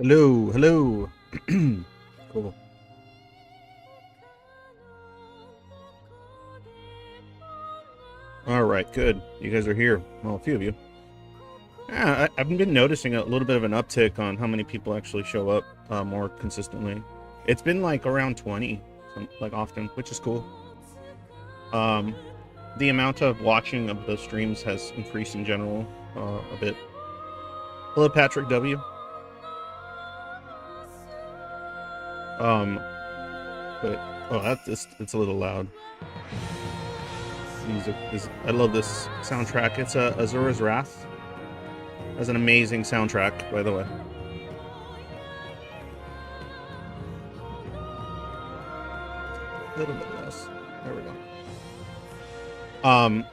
Hello, hello. Cool. All right, good. You guys are here. Well, a few of you. Yeah, I've been noticing a little bit of an uptick on how many people actually show up more consistently. It's been like around 20, like often, which is cool. Um, the amount of watching of the streams has increased in general a bit. Hello, Patrick W. Um, but oh, it's a little loud. Music is. I love this soundtrack. It's Asura's Wrath. That's an amazing soundtrack, by the way. A little bit less. There we go.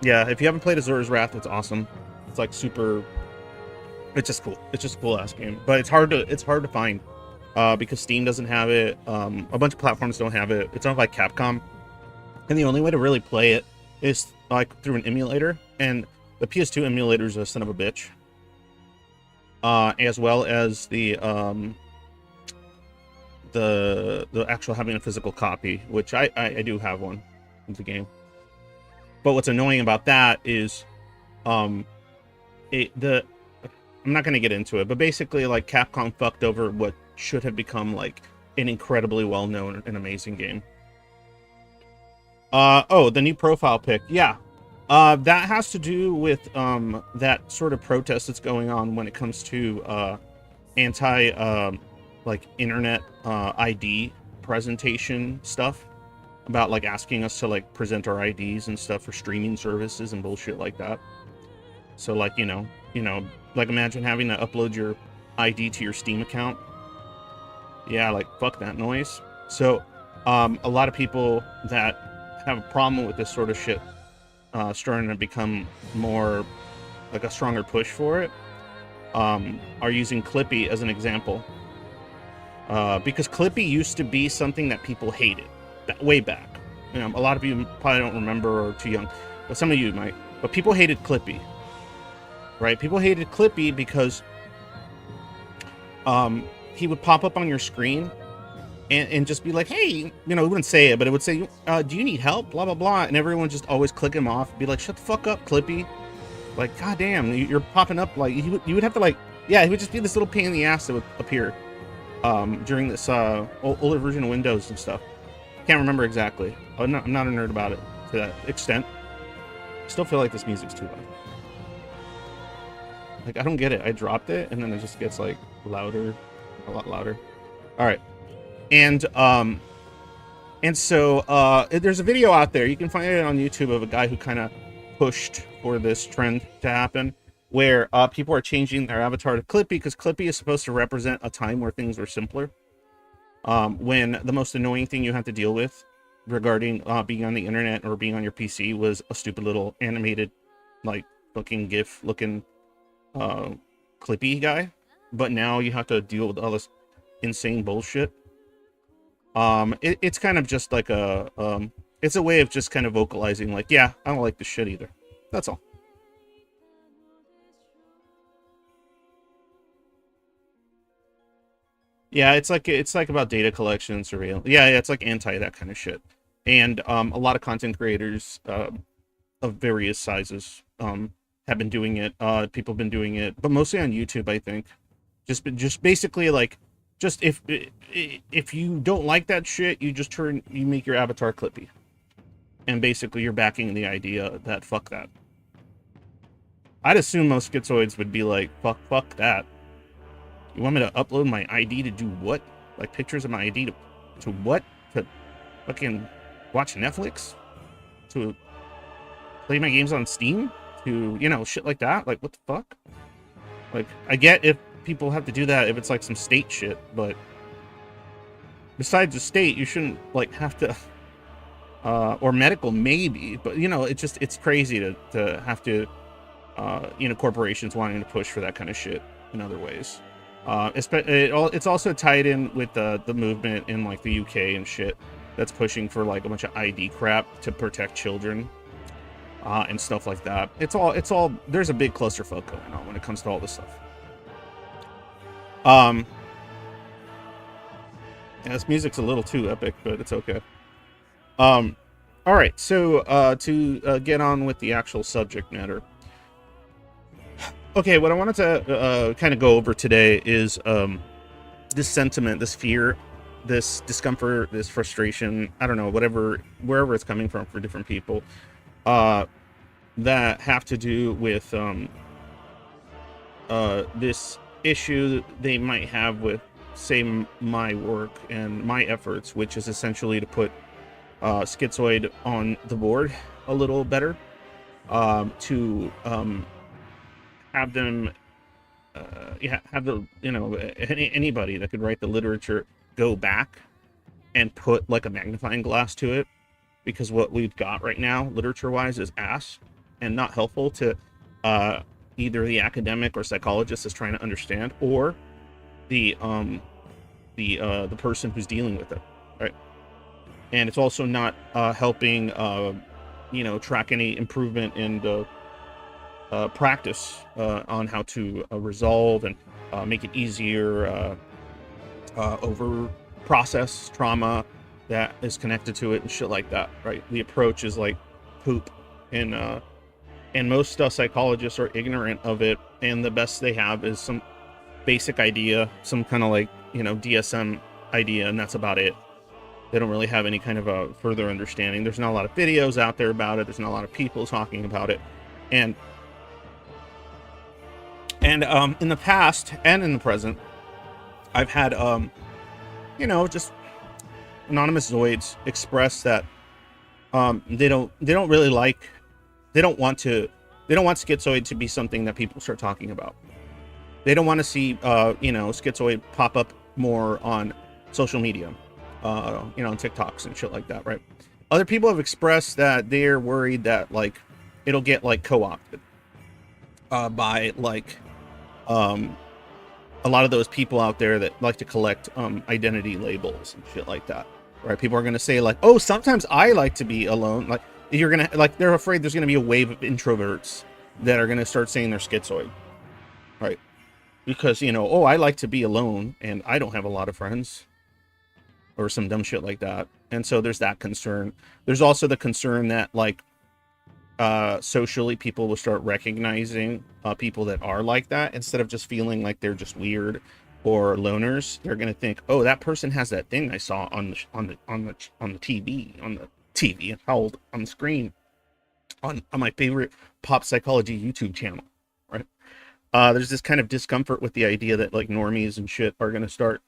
Yeah, if you haven't played Asura's Wrath, it's awesome. It's like super. It's just cool. It's just a cool ass game, but it's hard to find, because Steam doesn't have it. A bunch of platforms don't have it. It's owned by Capcom, and the only way to really play it is like through an emulator, and the PS2 emulator is a son of a bitch. As well as the actual having a physical copy, which I do have one of the game. But what's annoying about that is, I'm not going to get into it, but basically, like, Capcom fucked over what should have become like an incredibly well-known and amazing game. Oh, the new profile pic, yeah. That has to do with that sort of protest that's going on when it comes to anti like internet ID presentation stuff, about like asking us to like present our IDs and stuff for streaming services and bullshit like that. So like, you know, like imagine having to upload your ID to your Steam account. Yeah, like fuck that noise. So a lot of people that have a problem with this sort of shit starting to become more like a stronger push for it, are using Clippy as an example, because Clippy used to be something that people hated way back. You know, a lot of you probably don't remember or are too young, but some of you might. But people hated Clippy, right? People hated Clippy because he would pop up on your screen and just be like, hey, you know, he wouldn't say it, but it would say, do you need help? Blah, blah, blah. And everyone just always click him off, be like, shut the fuck up, Clippy. Like, goddamn, you're popping up. Like, you would have to, like, yeah, he would just be this little pain in the ass that would appear during this older version of Windows and stuff. Can't remember exactly. I'm not a nerd about it to that extent. I still feel like this music's too loud. Like, I don't get it. I dropped it, and then it just gets, like, louder, a lot louder. All right. And so there's a video out there, you can find it on YouTube, of a guy who kind of pushed for this trend to happen, where people are changing their avatar to Clippy, because Clippy is supposed to represent a time where things were simpler, when the most annoying thing you have to deal with regarding being on the internet or being on your PC was a stupid little animated, like, looking GIF looking Clippy guy. But now you have to deal with all this insane bullshit. It's kind of just like it's a way of just kind of vocalizing, like, yeah, I don't like this shit either. That's all. Yeah, it's like about data collection and surveillance. Yeah, it's like anti that kind of shit. And a lot of content creators of various sizes have been doing it. People have been doing it, but mostly on YouTube, I think. Just basically, like, just if you don't like that shit, you make your avatar Clippy, and basically you're backing the idea that fuck that. I'd assume most schizoids would be like, fuck that. You want me to upload my ID to do what? Like, pictures of my ID to what? To fucking watch Netflix? To play my games on Steam? To, you know, shit like that? Like, what the fuck? Like, I get if people have to do that if it's like some state shit, but besides the state, you shouldn't like have to or medical maybe, but you know, it's crazy to have to you know, corporations wanting to push for that kind of shit in other ways. It's also tied in with the movement in like the UK and shit that's pushing for like a bunch of ID crap to protect children and stuff like that. It's all there's a big clusterfuck going on when it comes to all this stuff. Yeah, this music's a little too epic, but it's okay. All right, so to get on with the actual subject matter. Okay, what I wanted to kind of go over today is this sentiment, this fear, this discomfort, this frustration. I don't know, wherever it's coming from for different people, that have to do with this issue they might have with, say, my work and my efforts, which is essentially to put Schizoid on the board a little better, to have them, have the, anybody that could write the literature go back and put like a magnifying glass to it, because what we've got right now, literature-wise, is ass and not helpful to either the academic or psychologist is trying to understand, or the person who's dealing with it, right? And it's also not helping, track any improvement in the practice on how to resolve and make it easier, over process trauma that is connected to it and shit like that, right? The approach is like poop, and most psychologists are ignorant of it, and the best they have is some basic idea, some kind of like, DSM idea, and that's about it. They don't really have any kind of a further understanding. There's not a lot of videos out there about it. There's not a lot of people talking about it. And in the past and in the present, I've had, just anonymous Zoids express that they don't want Schizoid to be something that people start talking about. They don't want to see, Schizoid pop up more on social media, on TikToks and shit like that, right? Other people have expressed that they're worried that, like, it'll get, like, co-opted by, like, a lot of those people out there that like to collect identity labels and shit like that, right? People are going to say, like, oh, sometimes I like to be alone. Like, you're going to, like, they're afraid there's going to be a wave of introverts that are going to start saying they're Schizoid, right? Because, oh, I like to be alone and I don't have a lot of friends, or some dumb shit like that. And so there's that concern. There's also the concern that, like, socially people will start recognizing people that are like that, instead of just feeling like they're just weird or loners. They're going to think, oh, that person has that thing I saw on the TV, on the screen, on my favorite pop psychology YouTube channel, right? There's this kind of discomfort with the idea that, like, normies and shit are going to start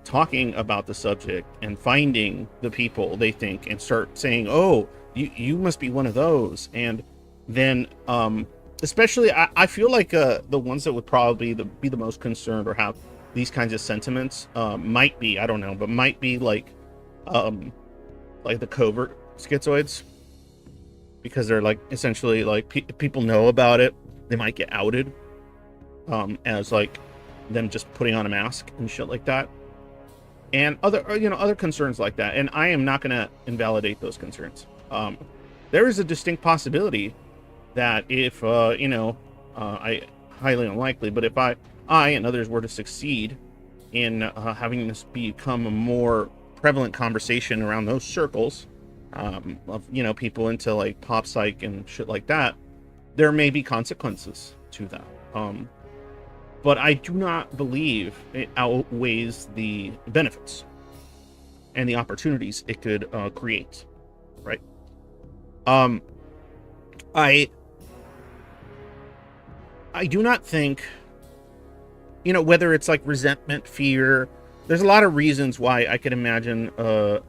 talking about the subject and finding the people they think and start saying, oh, you must be one of those. And then especially I feel like the ones that would probably be the most concerned or have these kinds of sentiments might be, I don't know, but might be like the covert Schizoids, because they're, like, essentially, like, people know about it. They might get outed as, like, them just putting on a mask and shit like that, and other concerns like that. And I am not going to invalidate those concerns. There is a distinct possibility that if I highly unlikely, but if I and others were to succeed in having this become a more prevalent conversation around those circles, of people into, like, pop psych and shit like that, there may be consequences to that. But I do not believe it outweighs the benefits and the opportunities it could create, right? I do not think, whether it's like resentment, fear. There's a lot of reasons why I could imagine a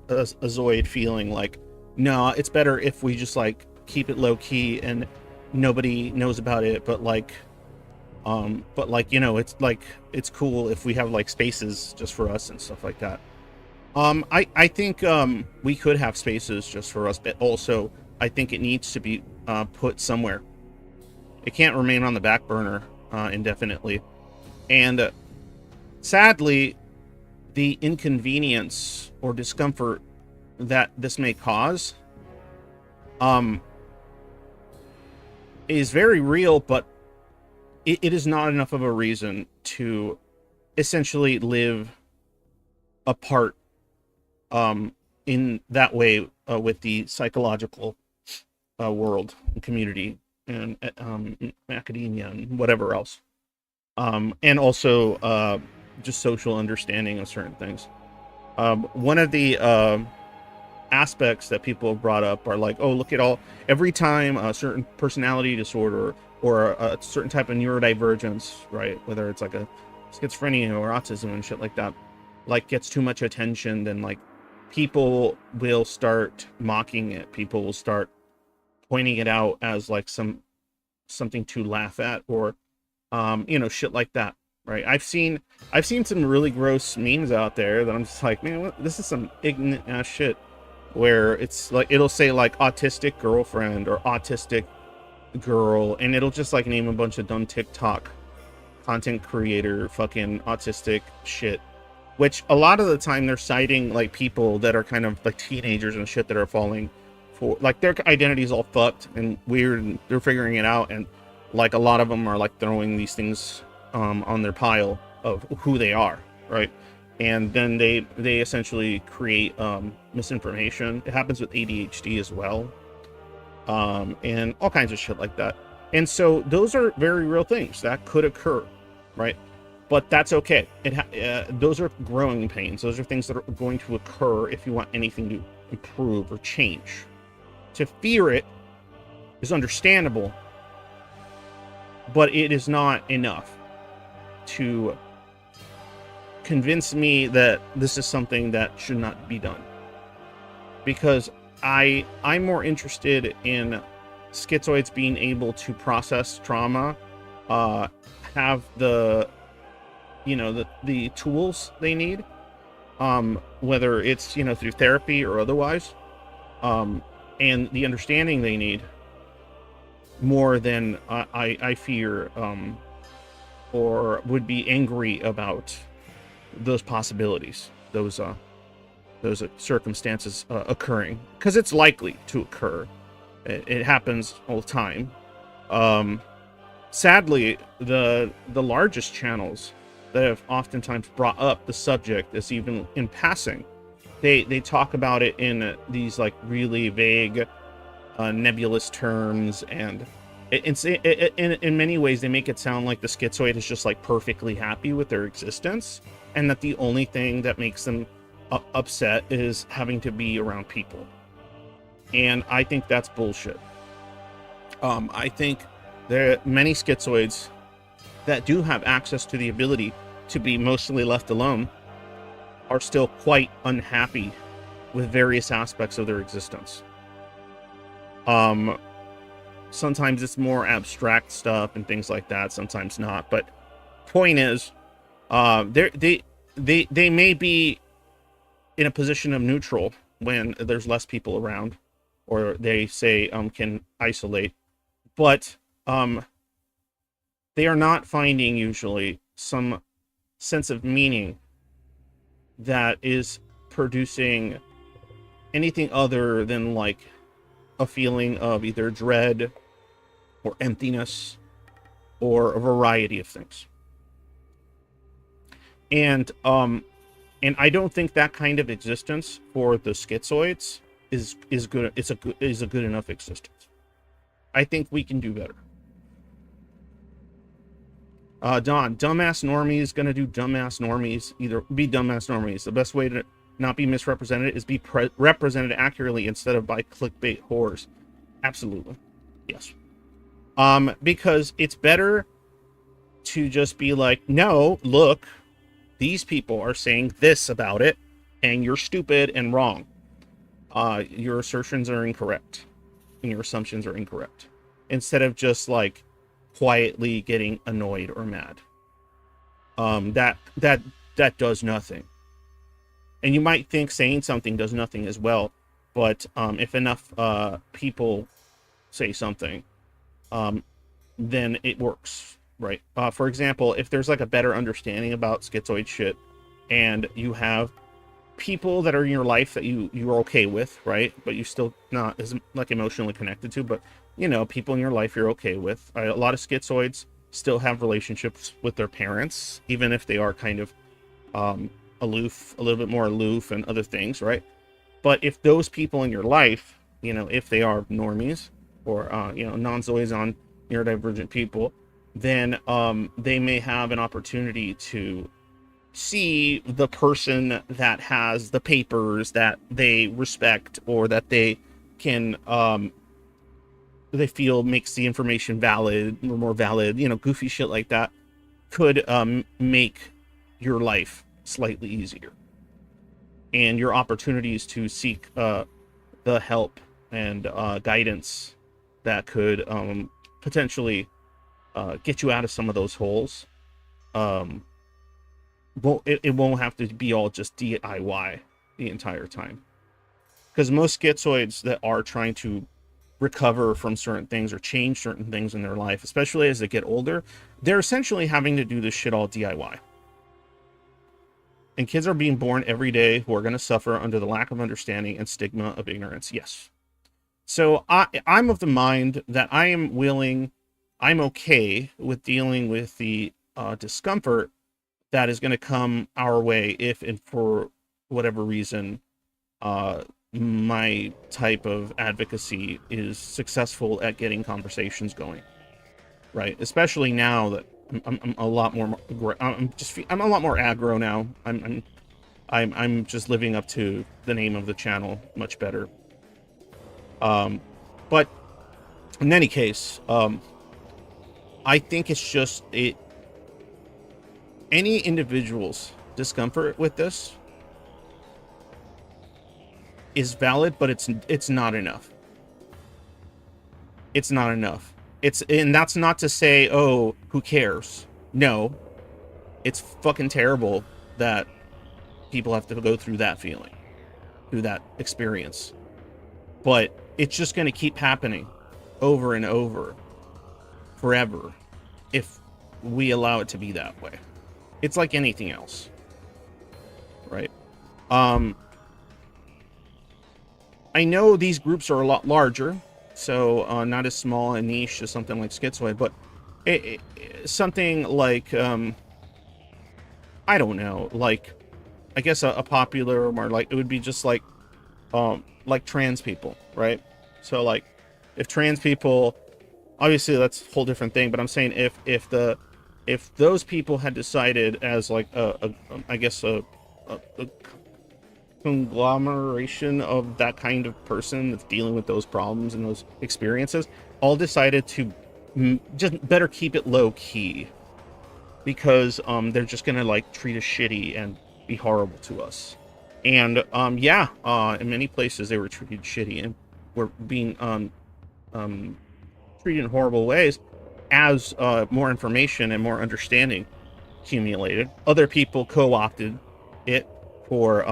Zoid feeling like, no, it's better if we just, like, keep it low key and nobody knows about it, but it's like, it's cool if we have, like, spaces just for us and stuff like that. I think we could have spaces just for us, but also I think it needs to be put somewhere. It can't remain on the back burner indefinitely. And sadly, the inconvenience or discomfort that this may cause is very real, but it is not enough of a reason to essentially live apart in that way with the psychological world and community and academia and whatever else, and also just social understanding of certain things. One of the aspects that people have brought up are like, oh, look at all, every time a certain personality disorder or a certain type of neurodivergence, right, whether it's like a schizophrenia or autism and shit like that, like gets too much attention, then like people will start mocking it, people will start pointing it out as like something to laugh at, or shit like that, right? I've seen some really gross memes out there that I'm just like, man, this is some ignorant ass shit, where it's like, it'll say like autistic girlfriend or autistic girl, and it'll just like name a bunch of dumb TikTok content creator fucking autistic shit, which a lot of the time they're citing like people that are kind of like teenagers and shit that are falling for, like, their identity is all fucked and weird and they're figuring it out, and like a lot of them are like throwing these things on their pile of who they are, right? And then they essentially create misinformation. It happens with ADHD as well, and all kinds of shit like that. And so those are very real things that could occur, right? But that's okay. Those are growing pains. Those are things that are going to occur if you want anything to improve or change. To fear it is understandable, but it is not enough to convince me that this is something that should not be done. Because I'm more interested in schizoids being able to process trauma, have the tools they need, whether it's through therapy or otherwise, and the understanding they need, more than I fear or would be angry about those possibilities, those circumstances occurring, because it's likely to occur. It happens all the time. Sadly, the largest channels that have oftentimes brought up the subject is even in passing. They talk about it in these like really vague, nebulous terms, and in many ways they make it sound like the schizoid is just like perfectly happy with their existence, and that the only thing that makes them upset is having to be around people. And I think that's bullshit. I think there are many schizoids that do have access to the ability to be mostly left alone are still quite unhappy with various aspects of their existence. Sometimes it's more abstract stuff and things like that, sometimes not, but point is, they may be in a position of neutral when there's less people around, or they say can isolate, but they are not finding usually some sense of meaning that is producing anything other than like a feeling of either dread or emptiness or a variety of things. And I don't think that kind of existence for the schizoids is good. Is a good enough existence. I think we can do better. Don, dumbass normies gonna do dumbass normies. Either be dumbass normies. The best way to not be misrepresented is be represented accurately instead of by clickbait whores. Absolutely, yes. Because it's better to just be like, no, look, these people are saying this about it, and you're stupid and wrong. Your assertions are incorrect, and your assumptions are incorrect. Instead of just like quietly getting annoyed or mad. That does nothing. And you might think saying something does nothing as well, but if enough people say something, then it works, right? For example, if there's like a better understanding about schizoid shit, and you have people that are in your life that you're okay with, right? But you still not as like emotionally connected to, but people in your life you're okay with. A lot of schizoids still have relationships with their parents, even if they are kind of aloof, a little bit more aloof and other things, right? But if those people in your life, if they are normies or, non-Zoids on neurodivergent people, then they may have an opportunity to see the person that has the papers that they respect or that they can, they feel makes the information valid or more valid, goofy shit like that could make your life slightly easier. And your opportunities to seek the help and guidance that could potentially get you out of some of those holes. It won't have to be all just DIY the entire time. Because most schizoids that are trying to recover from certain things or change certain things in their life, especially as they get older, they're essentially having to do this shit all DIY. And kids are being born every day who are going to suffer under the lack of understanding and stigma of ignorance. Yes. So I'm of the mind that I'm okay with dealing with the discomfort that is going to come our way if and for whatever reason my type of advocacy is successful at getting conversations going, right? Especially now that I'm a lot more I'm a lot more aggro now. I'm just living up to the name of the channel much better. But in any case, I think it's just any individual's discomfort with this is valid, but it's not enough. It's not enough. And that's not to say, oh, who cares? No, it's fucking terrible that people have to go through that feeling, through that experience. But it's just going to keep happening over and over forever if we allow it to be that way. It's like anything else, right? I know these groups are a lot larger, so not as small and niche as something like Schizoid, but something like, I don't know, like, I guess a popular, or more like, it would be just like trans people, right? So like, if trans people, obviously that's a whole different thing, but I'm saying if those people had decided as like a conglomeration of that kind of person that's dealing with those problems and those experiences, all decided to just better keep it low key, because they're just gonna like treat us shitty and be horrible to us. And in many places they were treated shitty and were being treated in horrible ways. As more information and more understanding accumulated, other people co-opted it for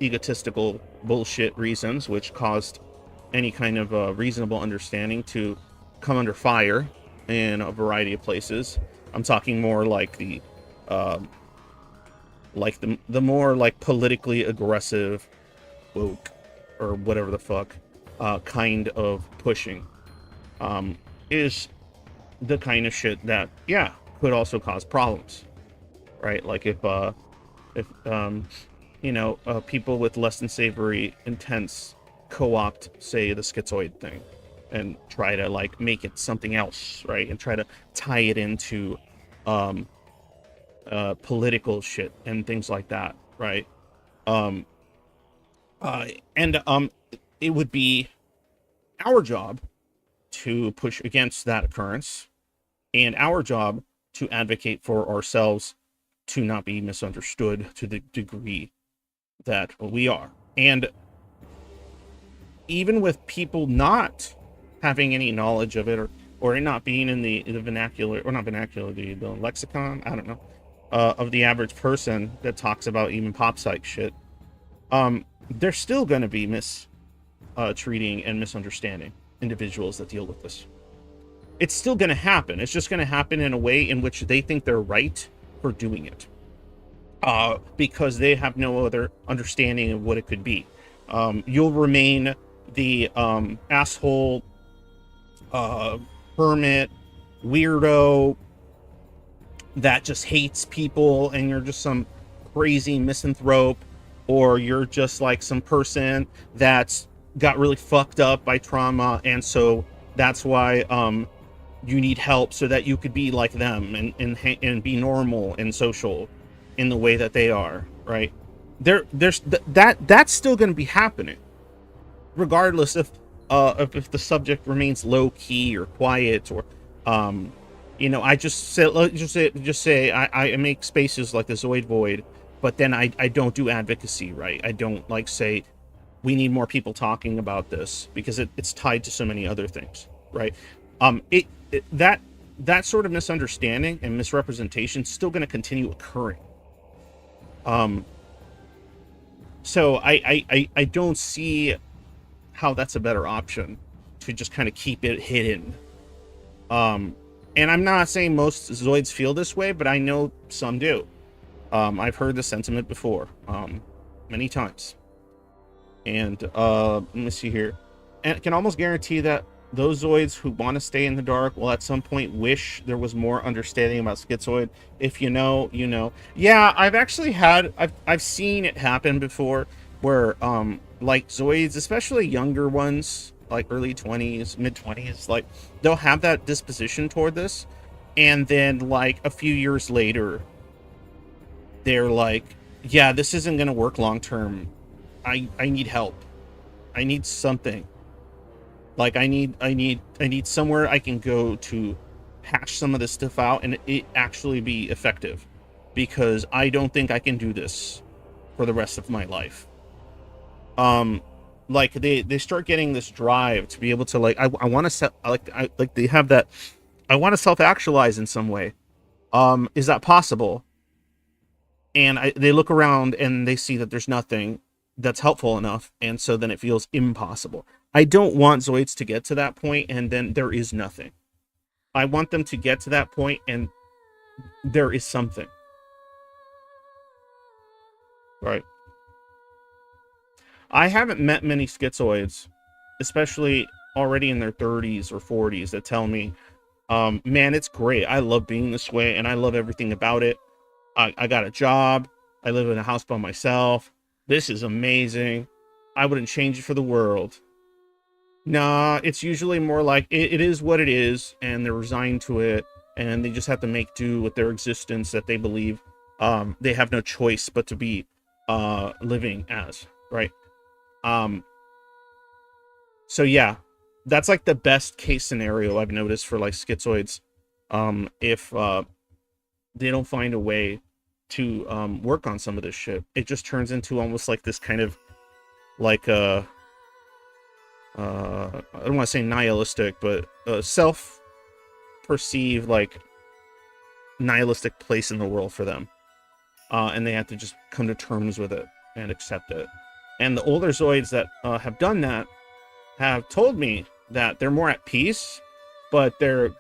egotistical bullshit reasons, which caused any kind of reasonable understanding to come under fire in a variety of places. I'm talking more like the more like politically aggressive, woke, or whatever the fuck kind of pushing is the kind of shit that could also cause problems, right? Like if people with less than savory intents co-opt, say, the schizoid thing and try to like make it something else, right? And try to tie it into political shit and things like that, right? It would be our job to push against that occurrence, and our job to advocate for ourselves to not be misunderstood to the degree that we are. And even with people not having any knowledge of it, or it not being in the vernacular, or not vernacular, the lexicon, I don't know, of the average person that talks about even pop psych shit, they're still going to be treating and misunderstanding individuals that deal with this. It's still going to happen. It's just going to happen in a way in which they think they're right for doing it, because they have no other understanding of what it could be. You'll remain the asshole, hermit, weirdo that just hates people, and you're just some crazy misanthrope, or you're just like some person that's got really fucked up by trauma, and so that's why you need help so that you could be like them and be normal and social in the way that they are, right? That's still going to be happening regardless if the subject remains low key or quiet, or I just say I make spaces like the Zoid Void, but then I don't do advocacy, right? I don't like say we need more people talking about this because it's tied to so many other things, right? That sort of misunderstanding and misrepresentation is still going to continue occurring. So I don't see how that's a better option, to just kind of keep it hidden. And I'm not saying most Zoids feel this way, but I know some do. I've heard the sentiment before, many times. And let me see here. And I can almost guarantee that those Zoids who want to stay in the dark will at some point wish there was more understanding about Schizoid. If you know, you know. Yeah, I've seen it happen before, where like Zoids, especially younger ones, like early 20s, mid 20s, like they'll have that disposition toward this, and then like a few years later they're like, yeah, this isn't gonna work long term. I need help. I need something. Like I need somewhere I can go to hash some of this stuff out and it actually be effective, because I don't think I can do this for the rest of my life. Like they start getting this drive to be able to, like, I want to like they have that, I want to self-actualize in some way. Is that possible? And they look around and they see that there's nothing that's helpful enough, and so then it feels impossible. I don't want Zoids to get to that point and then there is nothing. I want them to get to that point and there is something. Right. I haven't met many Schizoids, especially already in their 30s or 40s, that tell me, man, it's great. I love being this way and I love everything about it. I got a job. I live in a house by myself. This is amazing. I wouldn't change it for the world. Nah, it's usually more like it is what it is, and they're resigned to it, and they just have to make do with their existence that they believe they have no choice but to be living as, right? So yeah, that's like the best case scenario I've noticed for like Schizoids. If they don't find a way to work on some of this shit, it just turns into almost like this kind of like I don't want to say nihilistic, but self-perceived like nihilistic place in the world for them, and they have to just come to terms with it and accept it. And the older Zoids that have done that have told me that they're more at peace, but their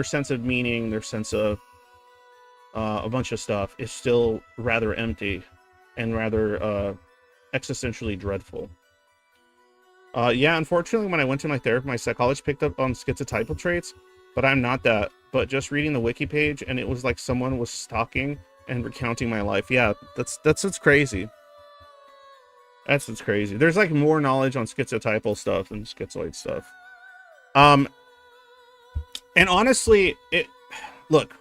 sense of meaning, their sense of a bunch of stuff is still rather empty and rather existentially dreadful. Yeah, unfortunately, when I went to my therapist, my psychologist picked up on schizotypal traits, but I'm not that. But just reading the wiki page, and it was like someone was stalking and recounting my life. Yeah, that's what's crazy. That's what's crazy. There's like more knowledge on schizotypal stuff than schizoid stuff. And honestly, look,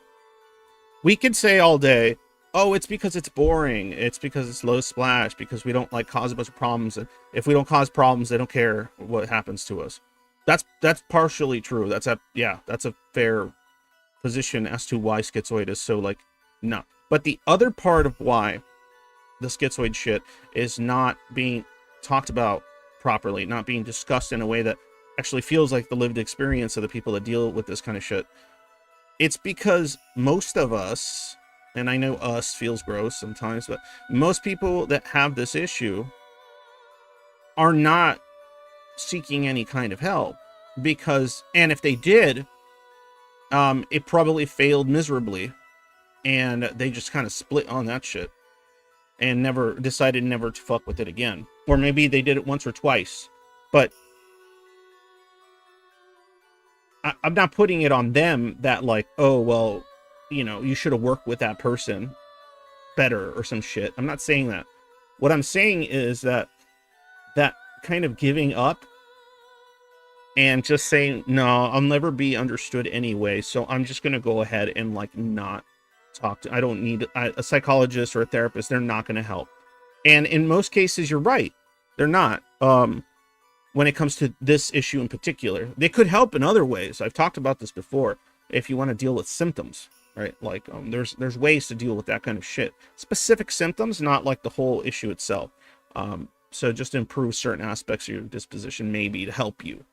we could say all day, oh, it's because it's boring. It's because it's low splash, because we don't like cause a bunch of problems. And if we don't cause problems, they don't care what happens to us. That's partially true. That's a fair position as to why Schizoid is so like, no. But the other part of why the Schizoid shit is not being talked about properly, not being discussed in a way that actually feels like the lived experience of the people that deal with this kind of shit, it's because most of us, and I know us feels gross sometimes, but most people that have this issue are not seeking any kind of help, because, and if they did, it probably failed miserably, and they just kind of split on that shit and decided never to fuck with it again. Or maybe they did it once or twice, but I'm not putting it on them that like, oh, well, you know, you should have worked with that person better or some shit. I'm not saying that. What I'm saying is that kind of giving up and just saying, no, I'll never be understood anyway, so I'm just going to go ahead and like not talk to, I don't need a psychologist or a therapist. They're not going to help. And in most cases, you're right. They're not. When it comes to this issue in particular, they could help in other ways. I've talked about this before. If you want to deal with symptoms, right? Like there's ways to deal with that kind of shit. Specific symptoms, not like the whole issue itself. So just improve certain aspects of your disposition, maybe, to help you.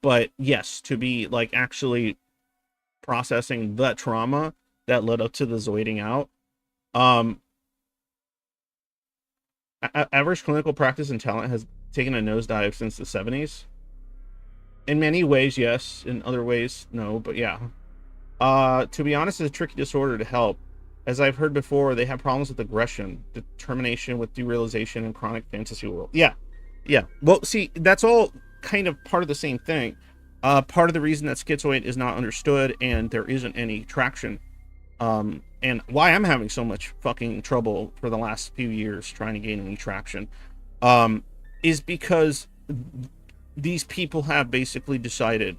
But yes, to be like actually processing the trauma that led up to the zoiding out. Average clinical practice and talent has taken a nosedive since the 70s. In many ways, yes. In other ways, no. But yeah. To be honest, it's a tricky disorder to help. As I've heard before, they have problems with aggression, determination, with derealization, and chronic fantasy world. Yeah. Well, see, that's all kind of part of the same thing. Part of the reason that schizoid is not understood and there isn't any traction, and why I'm having so much fucking trouble for the last few years trying to gain any traction, is because these people have basically decided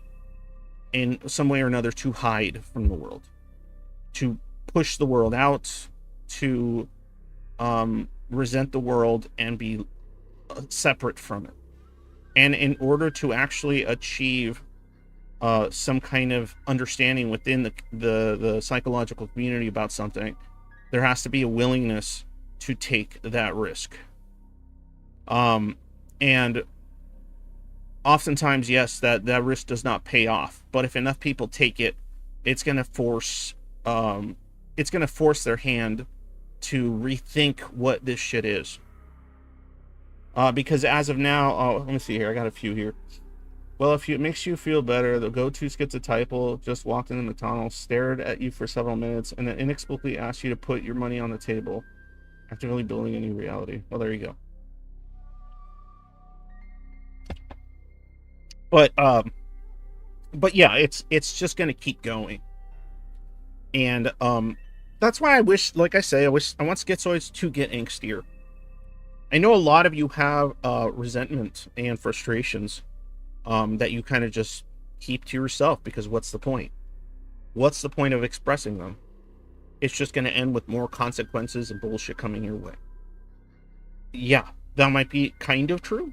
in some way or another to hide from the world, to push the world out, to resent the world and be separate from it. And in order to actually achieve some kind of understanding within the psychological community about something, there has to be a willingness to take that risk. And oftentimes, yes, that risk does not pay off. But if enough people take it, it's going to force their hand to rethink what this shit is. Because as of now, let me see here. I got a few here. Well, if it makes you feel better, the go-to schizotypal just walked into the tunnel, stared at you for several minutes, and then inexplicably asked you to put your money on the table, actively building a new reality. Well, there you go. But yeah, it's just gonna keep going, and that's why I wish, like I say, I want schizoids to get angstier. I know a lot of you have resentment and frustrations that you kind of just keep to yourself, because what's the point? What's the point of expressing them? It's just going to end with more consequences and bullshit coming your way. Yeah, that might be kind of true,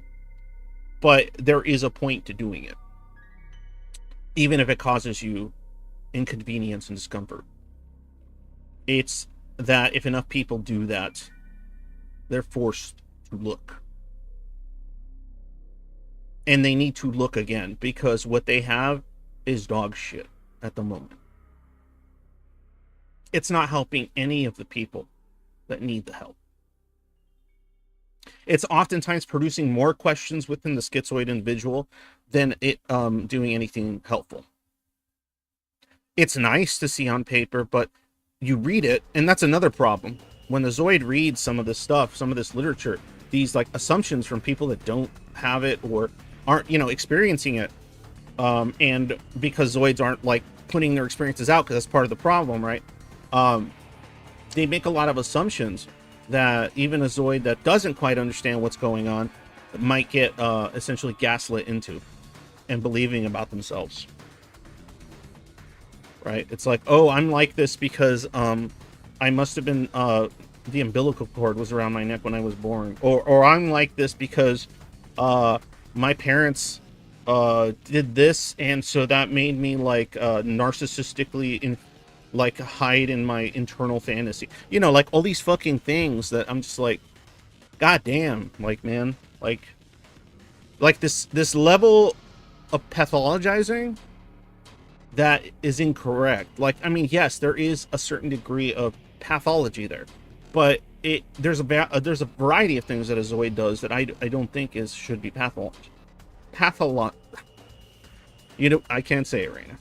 but there is a point to doing it, even if it causes you inconvenience and discomfort. It's that if enough people do that, they're forced to look. And they need to look again, because what they have is dog shit at the moment. It's not helping any of the people that need the help. It's oftentimes producing more questions within the schizoid individual than it doing anything helpful. It's nice to see on paper, but you read it, and that's another problem. When the Zoid reads some of this stuff, some of this literature, these like assumptions from people that don't have it or aren't, experiencing it, and because Zoids aren't like putting their experiences out, because that's part of the problem, right? They make a lot of assumptions that even a Zoid that doesn't quite understand what's going on might get essentially gaslit into and believing about themselves, right? It's like, oh, I'm like this because I must have been the umbilical cord was around my neck when I was born, or I'm like this because my parents did this, and so that made me like narcissistically hide in my internal fantasy, like all these fucking things that I'm just like, god damn, like, man, like this level of pathologizing that is incorrect. Like, I mean, yes, there is a certain degree of pathology there, but there's a variety of things that a Zoid does that I don't think should be I can't say it right now.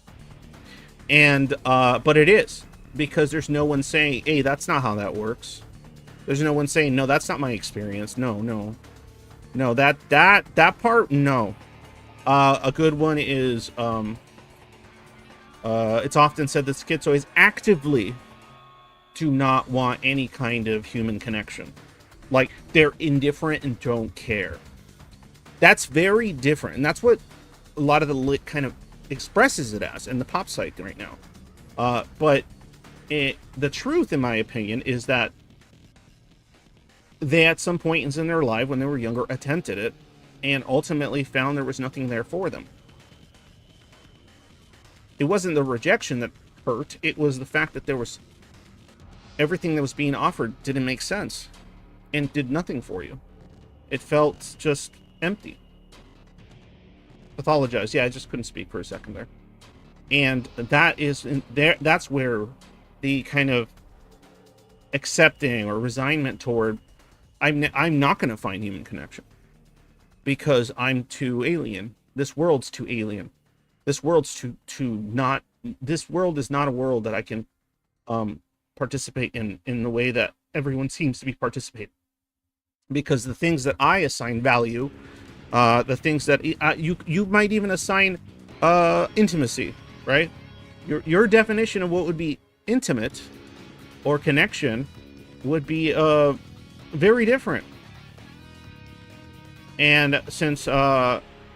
And but it is, because there's no one saying, hey, that's not how that works. There's no one saying, no, that's not my experience. No, that part, no. A good one is it's often said that schizoids actively, do not want any kind of human connection. Like, they're indifferent and don't care. That's very different, and that's what a lot of the lit kind of expresses it as in the pop psych right now. But the truth, in my opinion, is that they, at some point in their life when they were younger, attempted it and ultimately found there was nothing there for them. It wasn't the rejection that hurt, it was the fact that there was everything that was being offered didn't make sense and did nothing for you. It felt just empty. Pathologized. Yeah, I just couldn't speak for a second there. And that is there. That's where the kind of accepting or resignment toward I'm not going to find human connection because I'm too alien. This world's too alien. This world's this world is not a world that I can participate in the way that everyone seems to be participating. Because the things that I assign value, the things that you might even assign intimacy, right? Your definition of what would be intimate or connection would be very different. And since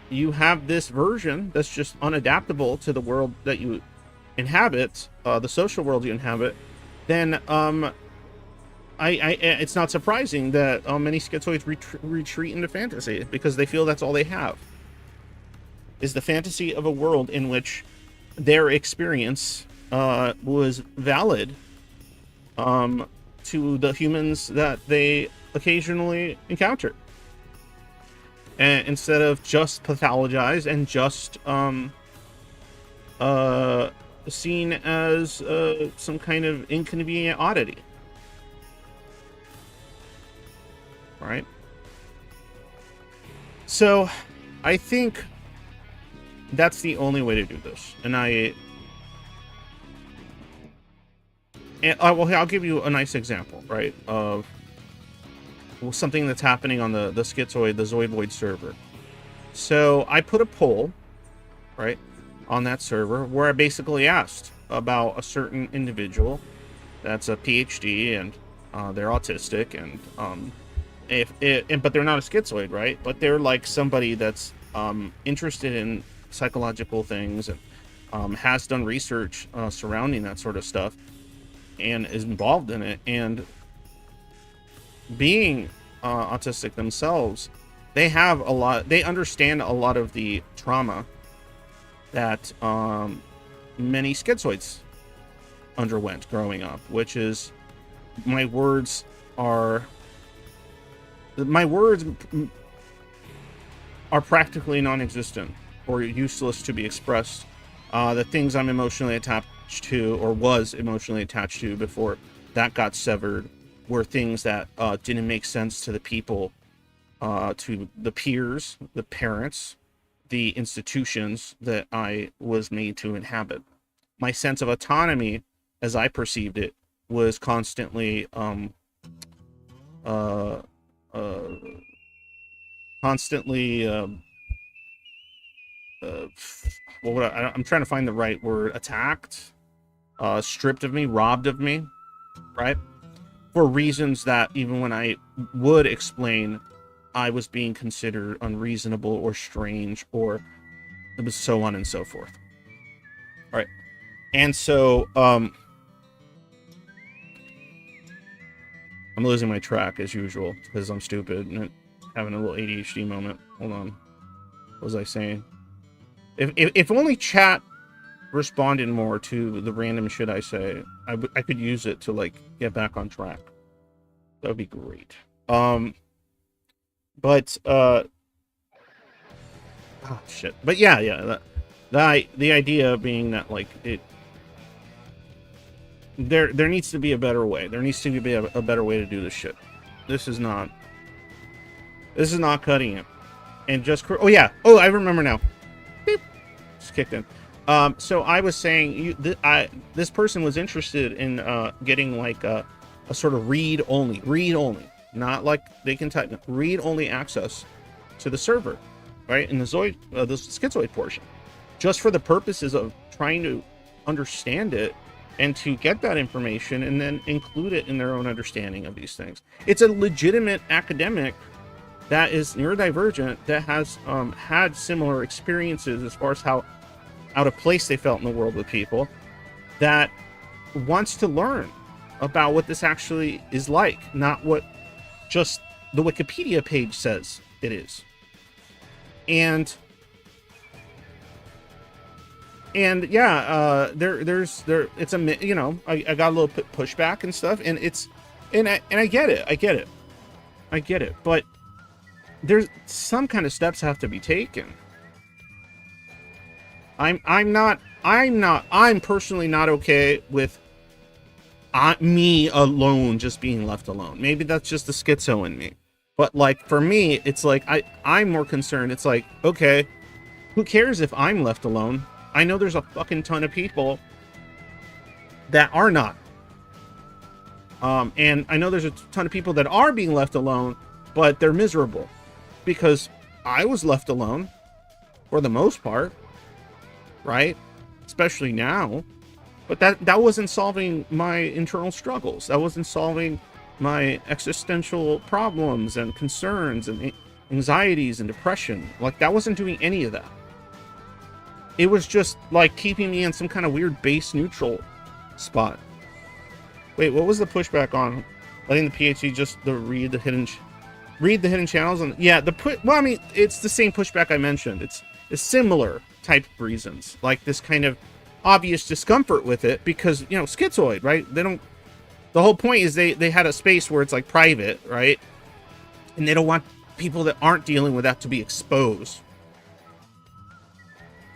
you have this version that's just unadaptable to the world that you inhabit, the social world you inhabit, then it's not surprising that many schizoids retreat into fantasy, because they feel that's all they have, is the fantasy of a world in which their experience was valid to the humans that they occasionally encounter, and instead of just pathologized and just seen as some kind of inconvenient oddity. Right? So I think that's the only way to do this. And I'll give you a nice example, right, of something that's happening on the Schizoid, the Zoidoid server. So I put a poll, right, on that server where I basically asked about a certain individual that's a PhD and they're autistic, and but they're not a schizoid, right? But they're like somebody that's interested in psychological things and has done research surrounding that sort of stuff and is involved in it. And being autistic themselves, they understand a lot of the trauma that many schizoids underwent growing up, which is my words are practically non-existent or useless to be expressed. The things I'm emotionally attached to, or was emotionally attached to before that got severed, were things that didn't make sense to the people, to the peers, the parents, the institutions that I was made to inhabit. My sense of autonomy, as I perceived it, was constantly I'm trying to find the right word. Attacked, stripped of me, robbed of me, right? For reasons that even when I would explain, I was being considered unreasonable or strange, or it was so on and so forth. All right. And so, I'm losing my track as usual because I'm stupid and having a little ADHD moment. Hold on. What was I saying? If only chat responded more to the random shit I say, I could use it to like get back on track. That would be great. But shit. But yeah. The idea being that like there needs to be a better way. There needs to be a better way to do this shit. This is not cutting it. And just I remember now. Beep. Just kicked in. So I was saying this person was interested in getting like a sort of read only, not like they can type, read only access to the server, right? In the schizoid portion, just for the purposes of trying to understand it and to get that information and then include it in their own understanding of these things. It's a legitimate academic that is neurodivergent that has had similar experiences as far as how out of place they felt in the world with people, that wants to learn about what this actually is like, not what just the Wikipedia page says it is. And yeah, it's a, you know, I got a little pushback and stuff, and I get it, but there's some kind of steps have to be taken. I'm personally not okay with me alone just being left alone. Maybe that's just the schizo in me. But like for me, it's like I'm more concerned. It's like, okay, who cares if I'm left alone? I know there's a fucking ton of people that are not. And I know there's a ton of people that are being left alone, but they're miserable because I was left alone for the most part, right? Especially now. But that wasn't solving my internal struggles. That wasn't solving my existential problems and concerns and anxieties and depression. Like, that wasn't doing any of that. It was just like keeping me in some kind of weird base neutral spot. Wait, what was the pushback on letting the PhD just read the hidden channels? And yeah, well, I mean, it's the same pushback I mentioned. It's similar type of reasons, like this kind of obvious discomfort with it because, you know, schizoid, right? The whole point is they had a space where it's like private, right? And they don't want people that aren't dealing with that to be exposed.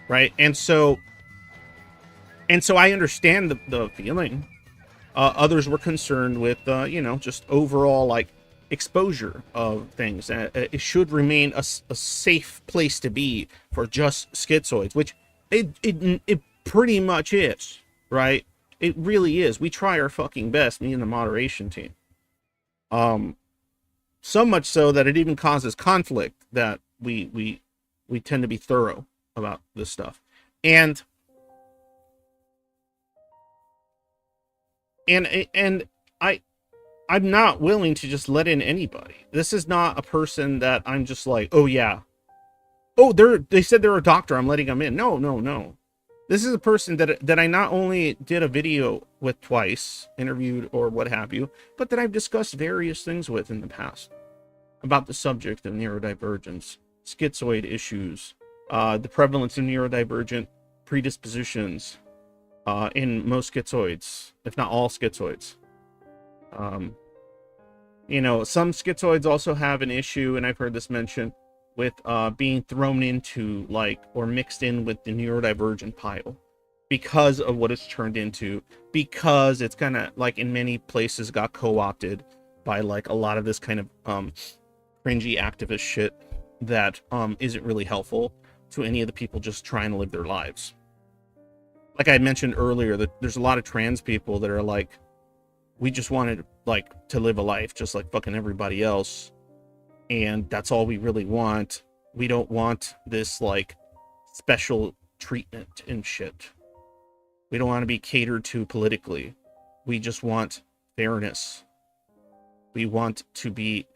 Right. And so I understand the feeling. Others were concerned with, you know, just overall like exposure of things. It should remain a safe place to be for just schizoids, which it pretty much is, right? It really is. We try our fucking best, me and the moderation team. So much so that it even causes conflict that we tend to be thorough about this stuff. And I'm not willing to just let in anybody. This is not a person that I'm just like, oh yeah, oh they said they're a doctor, I'm letting them in. No. This is a person that I not only did a video with twice, interviewed or what have you, but that I've discussed various things with in the past about the subject of neurodivergence, schizoid issues, the prevalence of neurodivergent predispositions in most schizoids, if not all schizoids. You know, some schizoids also have an issue, and I've heard this mentioned, with being thrown into, like, or mixed in with the neurodivergent pile because of what it's turned into, because it's kind of, like, in many places got co-opted by, like, a lot of this kind of cringy activist shit that isn't really helpful to any of the people just trying to live their lives. Like I mentioned earlier, that there's a lot of trans people that are like, we just wanted, like, to live a life just like fucking everybody else, and that's all we really want. We don't want this, like, special treatment and shit. We don't want to be catered to politically. We just want fairness. We want to be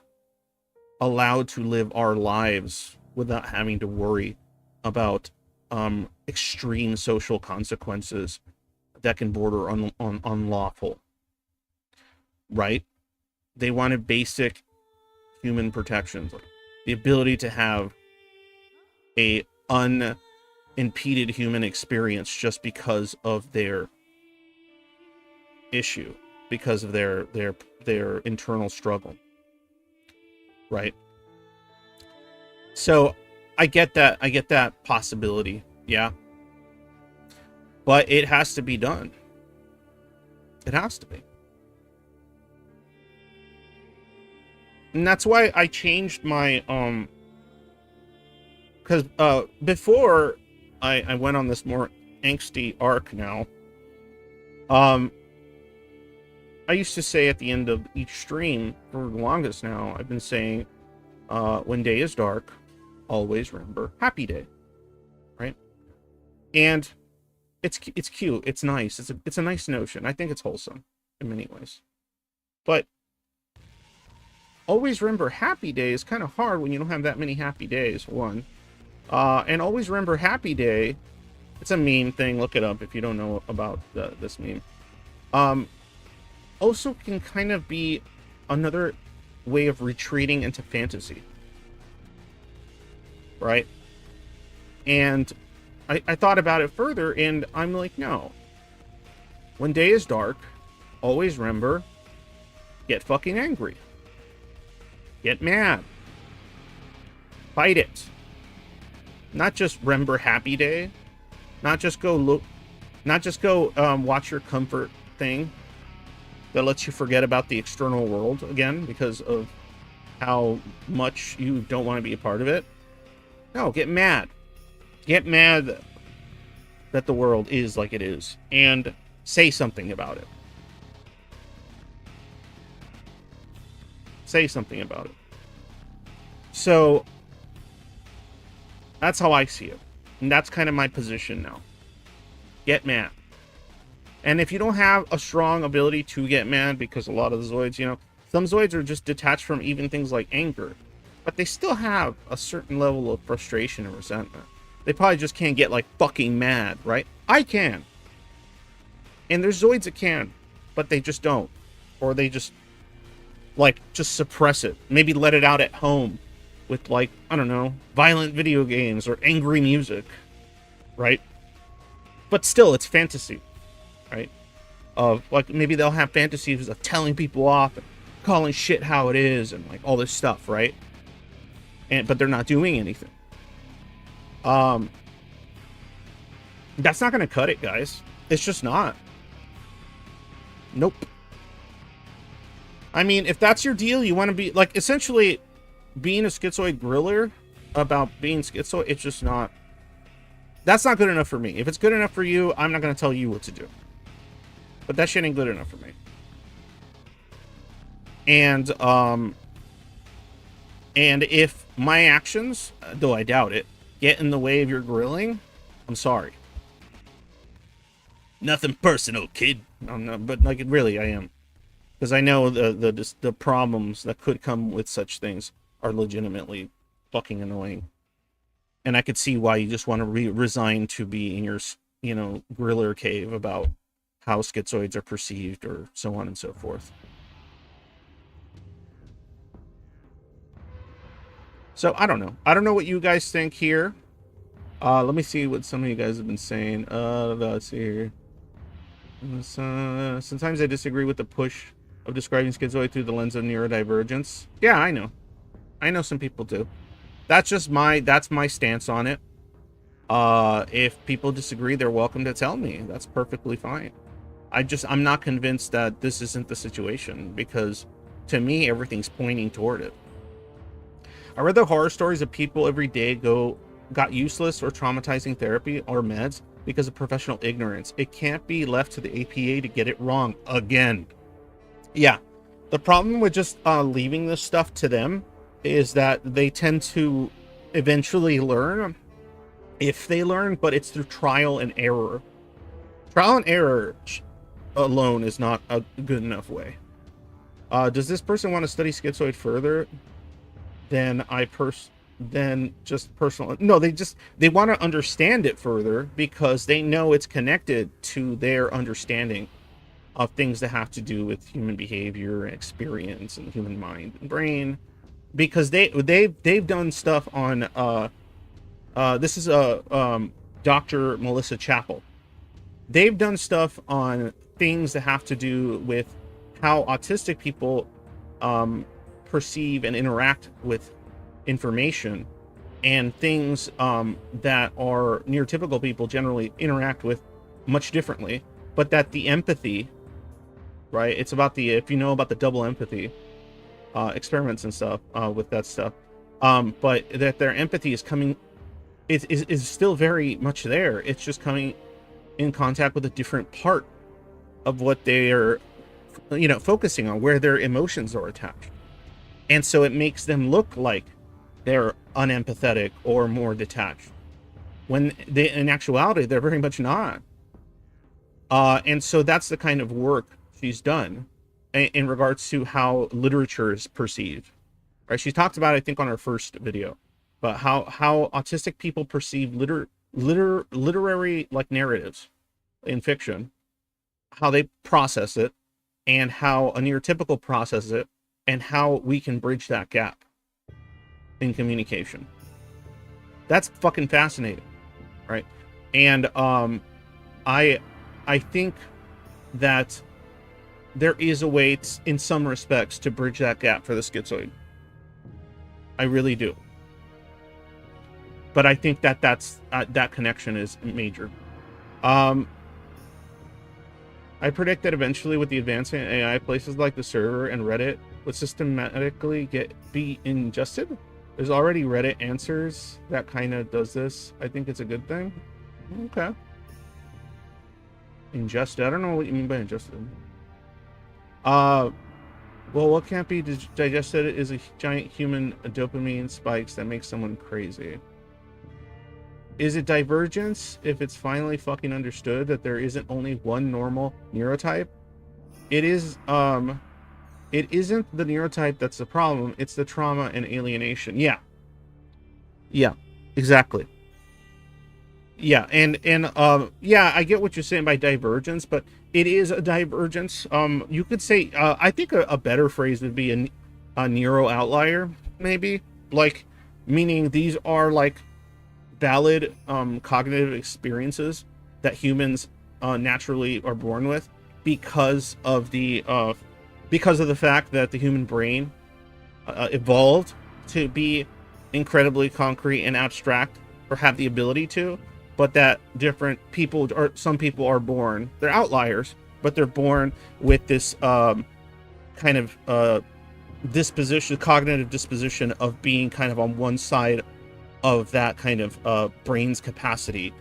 allowed to live our lives without having to worry about extreme social consequences that can border on unlawful. Right? They wanted basic human protections, like the ability to have a unimpeded human experience just because of their issue, because of their internal struggle. Right? So I get that possibility, yeah. But it has to be done. It has to be. And that's why I changed my because before I went on this more angsty arc now. I used to say at the end of each stream for the longest now, I've been saying, when day is dark, always remember happy day, right? And it's cute, it's nice, it's a nice notion. I think it's wholesome in many ways. But always remember happy day is kind of hard when you don't have that many happy days, one. And always remember happy day, it's a meme thing, look it up if you don't know about this meme. Also can kind of be another way of retreating into fantasy. Right? And I thought about it further, and I'm like, no. When day is dark, always remember, get fucking angry. Get mad. Fight it. Not just remember happy day. Not just go watch your comfort thing that lets you forget about the external world again because of how much you don't want to be a part of it. No, get mad. Get mad that the world is like it is, and say something about it. Say something about it. So that's how I see it. And that's kind of my position now. Get mad. And if you don't have a strong ability to get mad, because a lot of the Zoids, you know, some Zoids are just detached from even things like anger, but they still have a certain level of frustration and resentment. They probably just can't get like fucking mad, right? I can. And there's Zoids that can, but they just don't. Or they just suppress it. Maybe let it out at home with, like, I don't know, violent video games or angry music, right? But still, it's fantasy, right? Like, maybe they'll have fantasies of telling people off and calling shit how it is and, like, all this stuff, right? But they're not doing anything. That's not going to cut it, guys. It's just not. Nope. I mean, if that's your deal, you want to be, like, essentially being a schizoid griller about being schizoid, it's just not. That's not good enough for me. If it's good enough for you, I'm not going to tell you what to do. But that shit ain't good enough for me. And if my actions, though I doubt it, get in the way of your grilling, I'm sorry. Nothing personal, kid. No, but like, really, I am. Because I know the problems that could come with such things are legitimately fucking annoying. And I could see why you just want to resign to be in your, you know, griller cave about how schizoids are perceived or so on and so forth. So, I don't know. I don't know what you guys think here. Let me see what some of you guys have been saying. Let's see here. Sometimes I disagree with the push of describing schizoid through the lens of neurodivergence. Yeah, I know. I know some people do. That's my stance on it. If people disagree, they're welcome to tell me. That's perfectly fine. I'm not convinced that this isn't the situation, because to me, everything's pointing toward it. I read the horror stories of people every day got useless or traumatizing therapy or meds because of professional ignorance. It can't be left to the APA to get it wrong again. Yeah, the problem with just leaving this stuff to them is that they tend to eventually learn, if they learn, but it's through trial and error. Trial and error alone is not a good enough way. Does this person want to study schizoid further? Then just personal. No, they want to understand it further because they know it's connected to their understanding of things that have to do with human behavior and experience and human mind and brain, because they've done stuff on this is Dr. Melissa Chappell. They've done stuff on things that have to do with how autistic people perceive and interact with information, and things that are neurotypical people generally interact with much differently, but that the empathy, right? It's about if you know about the double empathy experiments and stuff with that stuff, but that their empathy is coming, is still very much there. It's just coming in contact with a different part of what they're, you know, focusing on, where their emotions are attached. And so it makes them look like they're unempathetic or more detached, when in actuality, they're very much not. And so that's the kind of work she's done in regards to how literature is perceived. Right? She talked about, I think, on her first video, but how autistic people perceive literary like narratives in fiction, how they process it, and how a neurotypical processes it, and how we can bridge that gap in communication. That's fucking fascinating, right? And I think that there is a way, in some respects, to bridge that gap for the schizoid. I really do. But I think that that connection is major. I predict that eventually, with the advancement in AI, places like the server and Reddit would systematically be ingested. There's already Reddit answers that kind of does this. I think it's a good thing. Okay. Ingested. I don't know what you mean by ingested. Well, what can't be digested is a giant human dopamine spikes that makes someone crazy. Is it divergence if it's finally fucking understood that there isn't only one normal neurotype? It is, it isn't the neurotype that's the problem, it's the trauma and alienation. Yeah. Yeah, exactly. Yeah, and yeah, I get what you're saying by divergence, but it is a divergence. You could say, I think a better phrase would be a neuro outlier, maybe, like, meaning these are like valid cognitive experiences that humans naturally are born with because of the fact that the human brain evolved to be incredibly concrete and abstract, or have the ability to, but that different people, or some people, are born, they're outliers, but they're born with this kind of disposition, cognitive disposition of being kind of on one side of that kind of brain's capacity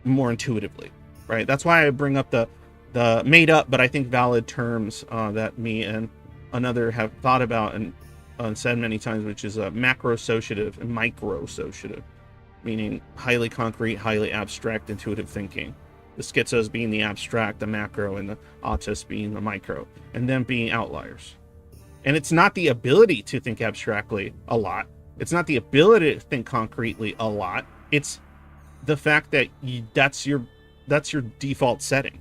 more intuitively, right? That's why I bring up the made up but I think valid terms that me and another have thought about and said many times, which is macro-associative and micro-associative, meaning highly concrete, highly abstract, intuitive thinking. The schizos being the abstract, the macro, and the autists being the micro, and them being outliers. And it's not the ability to think abstractly a lot. It's not the ability to think concretely a lot. It's the fact that that's your default setting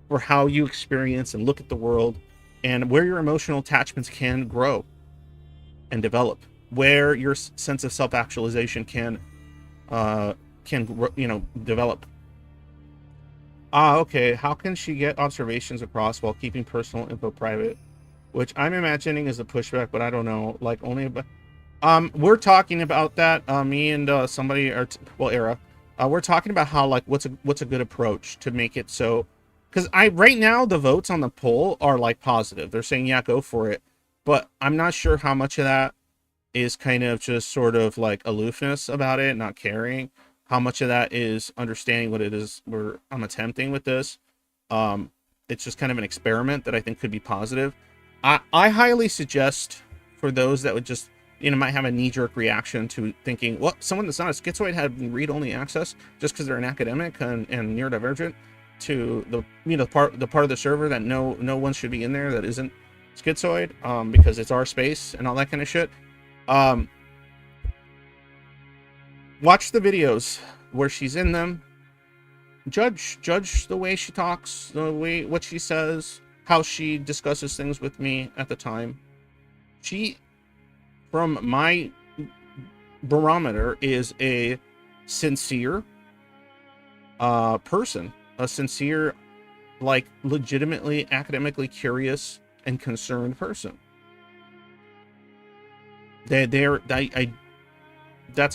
for how you experience and look at the world, and where your emotional attachments can grow and develop, where your sense of self-actualization can develop. Okay. How can she get observations across while keeping personal info private? Which I'm imagining is a pushback, but I don't know. Like, only about. We're talking about that. Me and somebody are Era. We're talking about how, like, what's a good approach to make it so, because right now the votes on the poll are like positive. They're saying, yeah, go for it. But I'm not sure how much of that is kind of just sort of like aloofness about it, not caring. How much of that is understanding what it is I'm attempting with this. It's just kind of an experiment that I think could be positive. I highly suggest, for those that would just, might have a knee-jerk reaction to thinking, well, someone that's not a schizoid had read-only access just because they're an academic and neurodivergent, to the part of the server that no one should be in there that isn't schizoid, because it's our space and all that kind of shit. Watch the videos where she's in them. Judge the way she talks, what she says, how she discusses things with me at the time. She, from my barometer, is a sincere person, a sincere, like, legitimately academically curious and concerned person. That's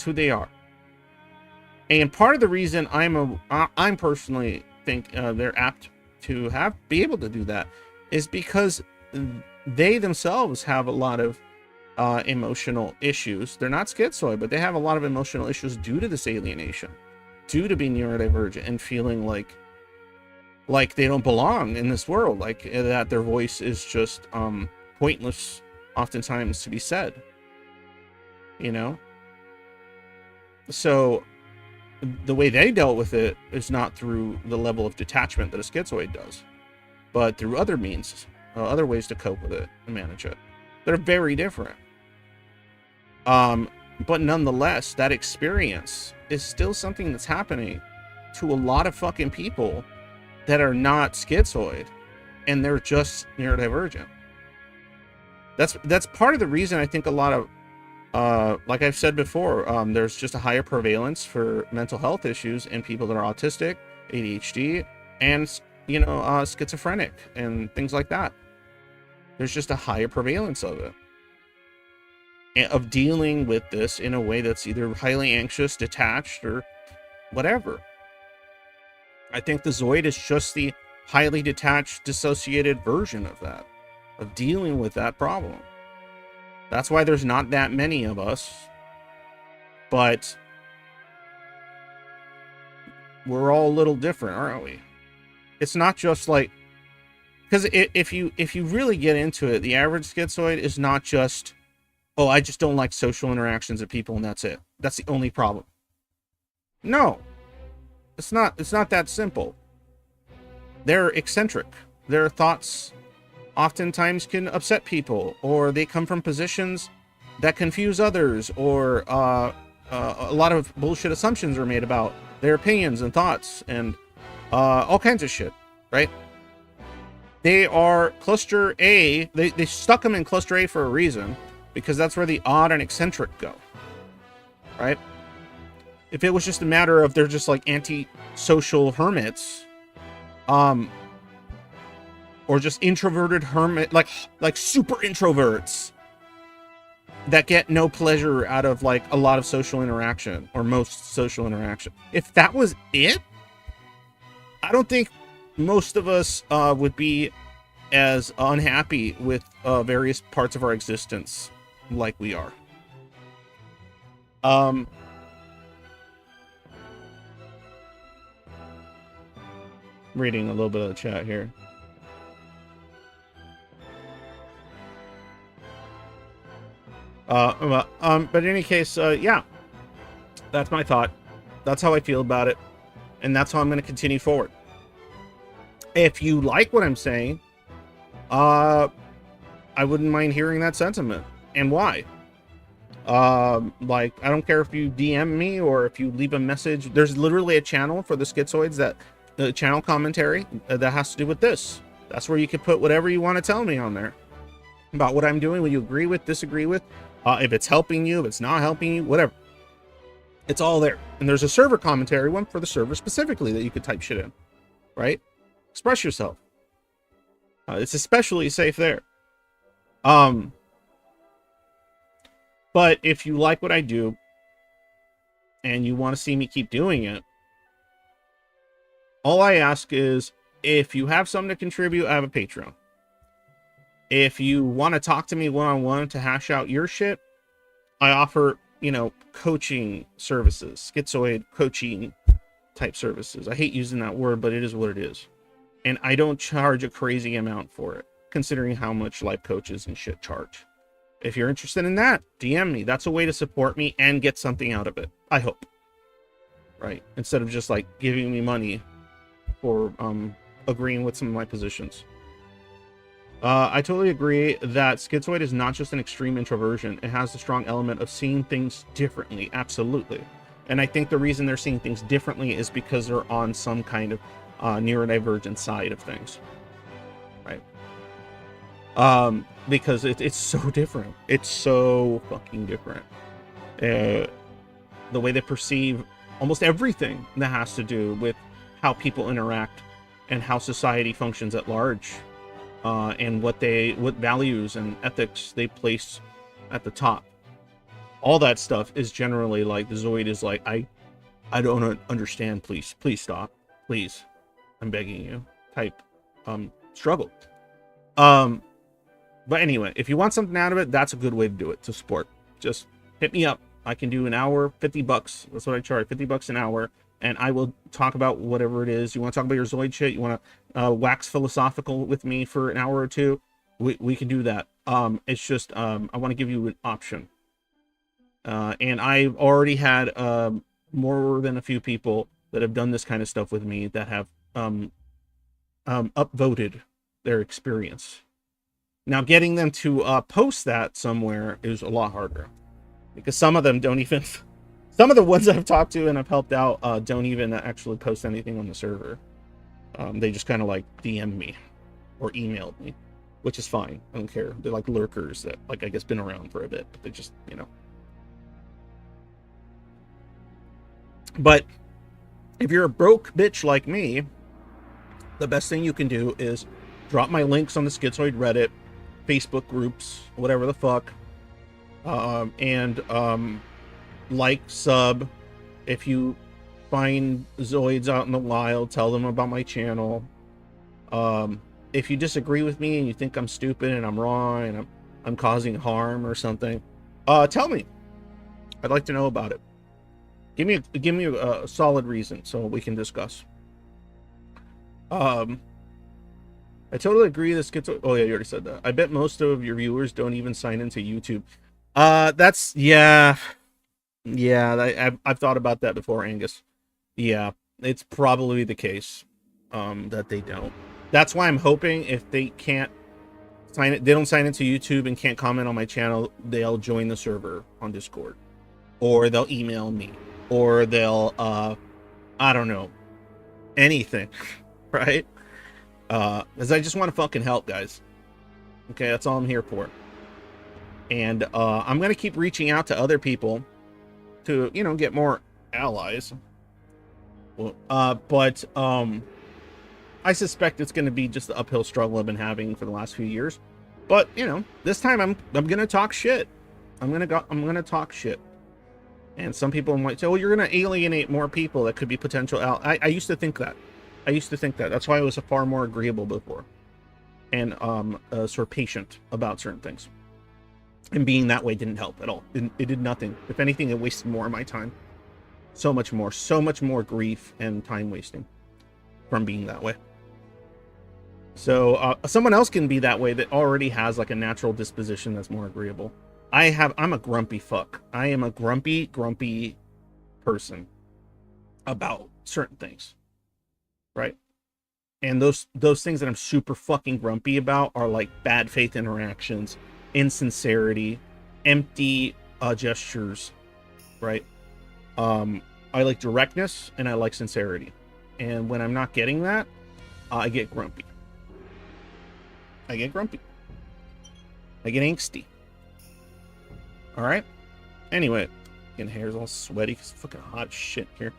who they are. And part of the reason I'm personally think they're apt to be able to do that is because they themselves have a lot of emotional issues. They're not schizoid, but they have a lot of emotional issues due to this alienation, due to being neurodivergent and feeling like they don't belong in this world, like that their voice is just pointless oftentimes to be said, So the way they dealt with it is not through the level of detachment that a schizoid does, but through other means, other ways to cope with it and manage it. They're very different. But nonetheless, that experience is still something that's happening to a lot of fucking people that are not schizoid, and they're just neurodivergent. That's part of the reason I think a lot of, like I've said before, there's just a higher prevalence for mental health issues in people that are autistic, ADHD, and, you know, schizophrenic and things like that. There's just a higher prevalence of it, of dealing with this in a way that's either highly anxious, detached, or whatever. I think the Zoid is just the highly detached, dissociated version of that, of dealing with that problem. That's why there's not that many of us, but we're all a little different, aren't we? It's not just like, because if you really get into it, the average schizoid is not just, oh, I just don't like social interactions with people and that's it. That's the only problem. No, it's not that simple. They're eccentric. Their thoughts oftentimes can upset people, or they come from positions that confuse others, or a lot of bullshit assumptions are made about their opinions and thoughts, and all kinds of shit, right? They are cluster A. They stuck them in cluster A for a reason, because that's where the odd and eccentric go, right? If it was just a matter of they're just like anti-social hermits, or just introverted hermit, like super introverts that get no pleasure out of like a lot of social interaction, or most social interaction. If that was it, I don't think most of us would be as unhappy with various parts of our existence like we are. Reading a little bit of the chat here. But in any case, yeah, that's my thought. That's how I feel about it, and that's how I'm going to continue forward. If you like what I'm saying, I wouldn't mind hearing that sentiment and why. Like, I don't care if you DM me or if you leave a message. There's literally a channel for the Schizoids, that the channel commentary that has to do with this. That's where you can put whatever you want to tell me on there about what I'm doing, what you agree with, disagree with, if it's helping you, if it's not helping you, whatever. It's all there. And there's a server commentary one for the server specifically that you could type shit in, right? Express yourself. It's especially safe there. But if you like what I do and you want to see me keep doing it, all I ask is, if you have something to contribute, I have a Patreon. If you want to talk to me one-on-one to hash out your shit, I offer, you know, coaching services, schizoid coaching type services. I hate using that word, but it is what it is. And I don't charge a crazy amount for it, considering how much life coaches and shit charge. If you're interested in that, DM me. That's a way to support me and get something out of it, I hope. Right? Instead of just like giving me money for agreeing with some of my positions. I totally agree that schizoid is not just an extreme introversion. It has the strong element of seeing things differently. Absolutely. And I think the reason they're seeing things differently is because they're on some kind of neurodivergent side of things. Right? Because it's so different. It's so fucking different. The way they perceive almost everything that has to do with how people interact and how society functions at large. And what values and ethics they place at the top. All that stuff is generally like, the Zoid is like, I don't understand, please stop, please, I'm begging you type struggle. But anyway, if you want something out of it, that's a good way to do it, to support. Just hit me up. I can do an hour, $50. That's what I charge, $50 an hour. And I will talk about whatever it is. You want to talk about your Zoid shit? You want to wax philosophical with me for an hour or two? We can do that. It's just, I want to give you an option. And I've already had more than a few people that have done this kind of stuff with me that have upvoted their experience. Now, getting them to post that somewhere is a lot harder, because some of them don't even, some of the ones that I've talked to and I've helped out don't even actually post anything on the server. They just kind of like DM me or emailed me, which is fine. I don't care. They're like lurkers that, like, I guess been around for a bit, but they just, you know. But if you're a broke bitch like me, the best thing you can do is drop my links on the Schizoid Reddit, Facebook groups, whatever the fuck, and like, sub. If you find Zoids out in the wild, tell them about my channel. If you disagree with me and you think I'm stupid and I'm wrong and I'm causing harm or something, tell me. I'd like to know about it. Give me a solid reason so we can discuss. I totally agree that schizo. Oh yeah, you already said that. I bet most of your viewers don't even sign into YouTube. That's, yeah. I've thought about that before, Angus. Yeah, it's probably the case that they don't. That's why I'm hoping if they can't sign it, they don't sign into YouTube and can't comment on my channel, they'll join the server on Discord, or they'll email me, or they'll I don't know, anything, right? Because I just want to fucking help, guys. Okay, that's all I'm here for. And I'm gonna keep reaching out to other people to, you know, get more allies. Well, but I suspect it's gonna be just the uphill struggle I've been having for the last few years. But you know, this time I'm gonna talk shit. I'm gonna talk shit. And some people might say, "Well, you're gonna alienate more people that could be potential allies." I used to think that. That's why I was far more agreeable before, and sort of patient about certain things. And being that way didn't help at all. It did nothing. If anything, it wasted more of my time. So much more grief and time wasting from being that way. So someone else can be that way that already has like a natural disposition that's more agreeable. I'm a grumpy fuck. I am a grumpy person about certain things, right? And those things that I'm super fucking grumpy about are like bad faith interactions, insincerity, empty gestures, right? I like directness and I like sincerity. And when I'm not getting that, I get grumpy. I get angsty. All right. Anyway, getting hair's all sweaty because it's fucking hot shit here.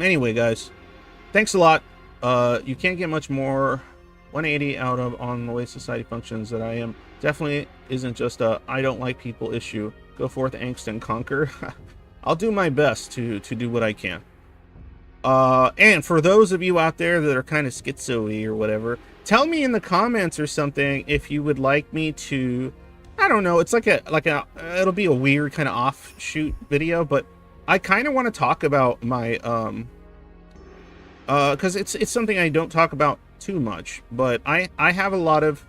Anyway, guys, thanks a lot. You can't get much more 180 out of on the way society functions that I am. Definitely isn't just a I don't like people issue. Go forth, angst, and conquer. I'll do my best to do what I can. And for those of you out there that are kind of schizoid or whatever, tell me in the comments or something if you would like me to, I don't know, it's like a it'll be a weird kind of offshoot video, but I kind of want to talk about my because it's something I don't talk about too much, but I have a lot of,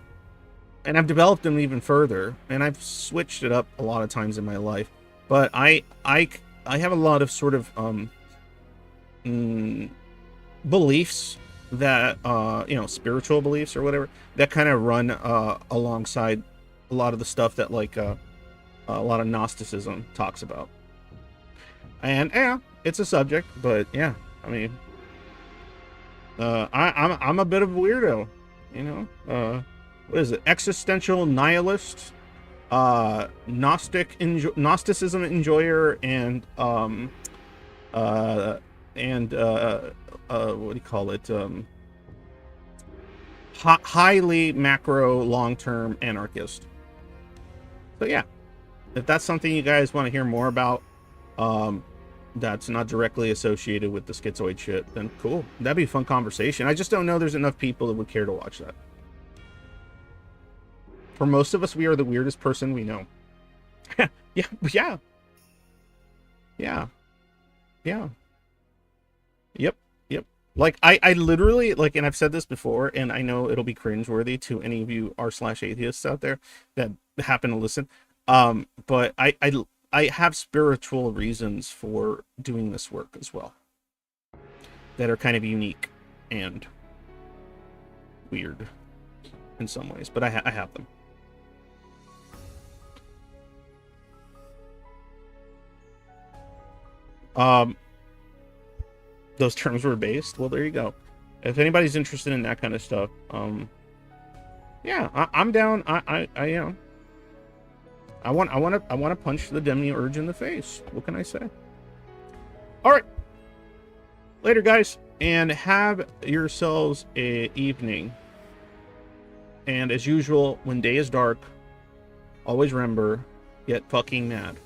and I've developed them even further, and I've switched it up a lot of times in my life, but I have a lot of sort of beliefs that you know, spiritual beliefs or whatever, that kind of run alongside a lot of the stuff that like a lot of Gnosticism talks about. And yeah, it's a subject, but yeah, I mean, I'm a bit of a weirdo, you know. What is it? Existential nihilist, Gnosticism enjoyer, and what do you call it? Highly macro long-term anarchist. So yeah, if that's something you guys want to hear more about, that's not directly associated with the schizoid shit, then cool. That'd be a fun conversation. I just don't know there's enough people that would care to watch that. For most of us, we are the weirdest person we know. Yeah. Yep. Like, I literally, like, and I've said this before, and I know it'll be cringeworthy to any of you r/atheists out there that happen to listen. But I I have spiritual reasons for doing this work as well that are kind of unique and weird in some ways, but I have them. Those terms were based. Well, there you go. If anybody's interested in that kind of stuff, yeah, I'm down. I you know, I want to punch the demiurge in the face. What can I say? All right, later, guys, and have yourselves a evening. And as usual, when day is dark, always remember, get fucking mad.